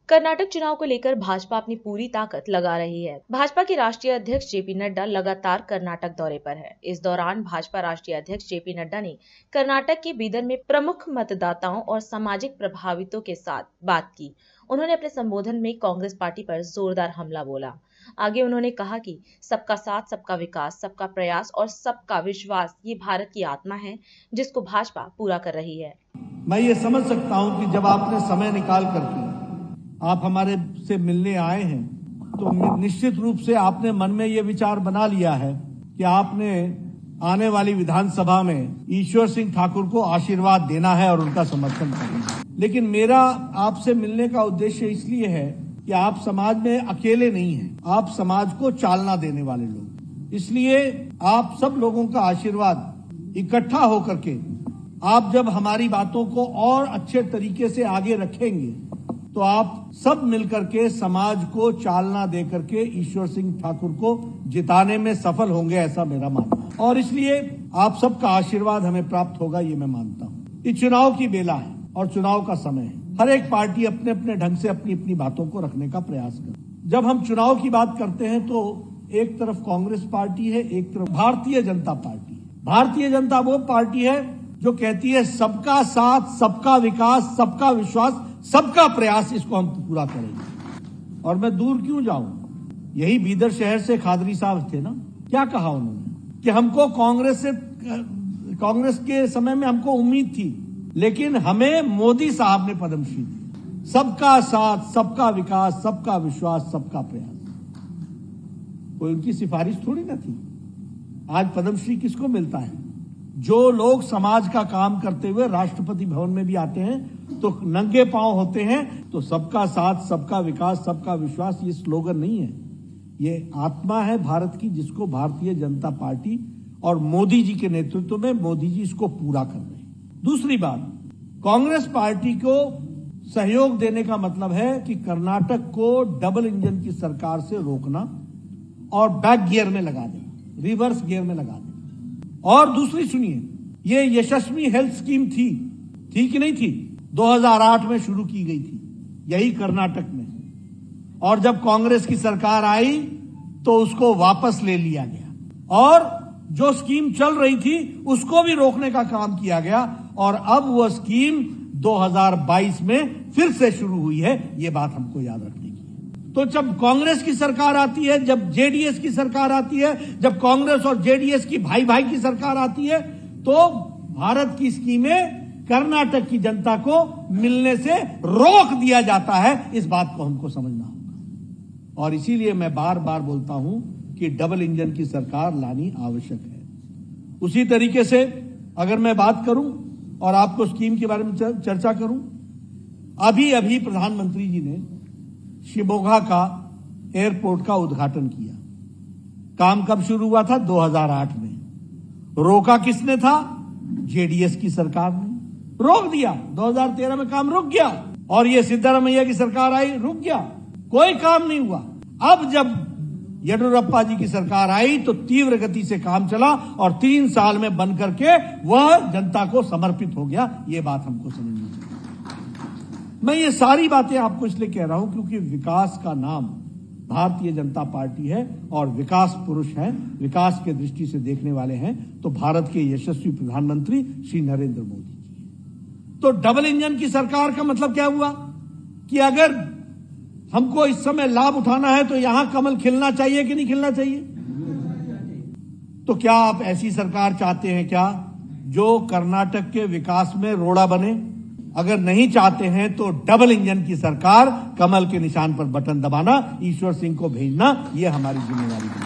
कर्नाटक चुनाव को लेकर भाजपा अपनी पूरी ताकत लगा रही है। भाजपा के राष्ट्रीय अध्यक्ष जेपी नड्डा लगातार कर्नाटक दौरे पर है। इस दौरान भाजपा राष्ट्रीय अध्यक्ष जेपी नड्डा ने कर्नाटक के बीदर में प्रमुख मतदाताओं और सामाजिक प्रभावितों के साथ बात की। उन्होंने अपने संबोधन में कांग्रेस पार्टी पर जोरदार हमला बोला। आगे उन्होंने कहा कि सबका साथ, सबका विकास, सबका प्रयास और सबका विश्वास ये भारत की आत्मा है, जिसको भाजपा पूरा कर रही है। मैं ये समझ सकता हूँ कि जब आपने समय निकाल करके आप हमारे से मिलने आए हैं तो निश्चित रूप से आपने मन में ये विचार बना लिया है कि आपने आने वाली विधानसभा में ईश्वर सिंह ठाकुर को आशीर्वाद देना है और उनका समर्थन करना। लेकिन मेरा आपसे मिलने का उद्देश्य इसलिए है कि आप समाज में अकेले नहीं हैं, आप समाज को चालना देने वाले लोग। इसलिए आप सब लोगों का आशीर्वाद इकट्ठा होकर के आप जब हमारी बातों को और अच्छे तरीके से आगे रखेंगे तो आप सब मिलकर के समाज को चालना दे करके ईश्वर सिंह ठाकुर को जिताने में सफल होंगे, ऐसा मेरा मानना है। और इसलिए आप सबका आशीर्वाद हमें प्राप्त होगा, ये मैं मानता हूँ। ये चुनाव की बेला है और चुनाव का समय है। हर एक पार्टी अपने अपने ढंग से अपनी अपनी बातों को रखने का प्रयास करे। जब हम चुनाव की बात करते हैं तो एक तरफ कांग्रेस पार्टी है, एक तरफ भारतीय जनता पार्टी है। भारतीय जनता वो पार्टी है जो कहती है सबका साथ, सबका विकास, सबका विश्वास, सबका प्रयास, इसको हम पूरा करेंगे। और मैं दूर क्यों जाऊं, यही बीदर शहर से खादरी साहब थे ना, क्या कहा उन्होंने कि हमको कांग्रेस के समय में हमको उम्मीद थी, लेकिन हमें मोदी साहब ने पद्मश्री दी। सबका साथ, सबका विकास, सबका विश्वास, सबका प्रयास, कोई उनकी सिफारिश थोड़ी ना थी। आज पद्मश्री किसको मिलता है? जो लोग समाज का काम करते हुए राष्ट्रपति भवन में भी आते हैं तो नंगे पांव होते हैं। तो सबका साथ, सबका विकास, सबका विश्वास ये स्लोगन नहीं है, ये आत्मा है भारत की, जिसको भारतीय जनता पार्टी और मोदी जी के नेतृत्व में मोदी जी इसको पूरा कर रहे हैं। दूसरी बात, कांग्रेस पार्टी को सहयोग देने का मतलब है कि कर्नाटक को डबल इंजन की सरकार से रोकना और बैक गियर में लगा देना, रिवर्स गियर में लगा देना। और दूसरी सुनिए, ये यशस्वी हेल्थ स्कीम थी कि नहीं थी? 2008 में शुरू की गई थी, यही कर्नाटक में। और जब कांग्रेस की सरकार आई तो उसको वापस ले लिया गया और जो स्कीम चल रही थी उसको भी रोकने का काम किया गया। और अब वह स्कीम 2022 में फिर से शुरू हुई है, ये बात हमको याद रखनी है। तो जब कांग्रेस की सरकार आती है, जब जेडीएस की सरकार आती है, जब कांग्रेस और जेडीएस की भाई भाई की सरकार आती है, तो भारत की स्कीमें कर्नाटक की जनता को मिलने से रोक दिया जाता है। इस बात को हमको समझना होगा और इसीलिए मैं बार बार बोलता हूं कि डबल इंजन की सरकार लानी आवश्यक है। उसी तरीके से अगर मैं बात करूं और आपको स्कीम के बारे में चर्चा करूं, अभी प्रधानमंत्री जी ने शिमोगा का एयरपोर्ट का उद्घाटन किया। काम कब शुरू हुआ था? 2008 में। रोका किसने था? जेडीएस की सरकार ने रोक दिया। 2013 में काम रुक गया और ये सिद्धारमैया की सरकार आई, रुक गया, कोई काम नहीं हुआ। अब जब येडियुरप्पा जी की सरकार आई तो तीव्र गति से काम चला और 3 साल में बन करके वह जनता को समर्पित हो गया। ये बात हमको समझनी चाहिए। मैं ये सारी बातें आपको इसलिए कह रहा हूं क्योंकि विकास का नाम भारतीय जनता पार्टी है और विकास पुरुष हैं, विकास के दृष्टि से देखने वाले हैं तो भारत के यशस्वी प्रधानमंत्री श्री नरेंद्र मोदी जी। तो डबल इंजन की सरकार का मतलब क्या हुआ कि अगर हमको इस समय लाभ उठाना है तो यहां कमल खिलना चाहिए कि नहीं खिलना चाहिए? तो क्या आप ऐसी सरकार चाहते हैं क्या जो कर्नाटक के विकास में रोड़ा बने? अगर नहीं चाहते हैं तो डबल इंजन की सरकार, कमल के निशान पर बटन दबाना, ईश्वर सिंह को भेजना, यह हमारी जिम्मेदारी है।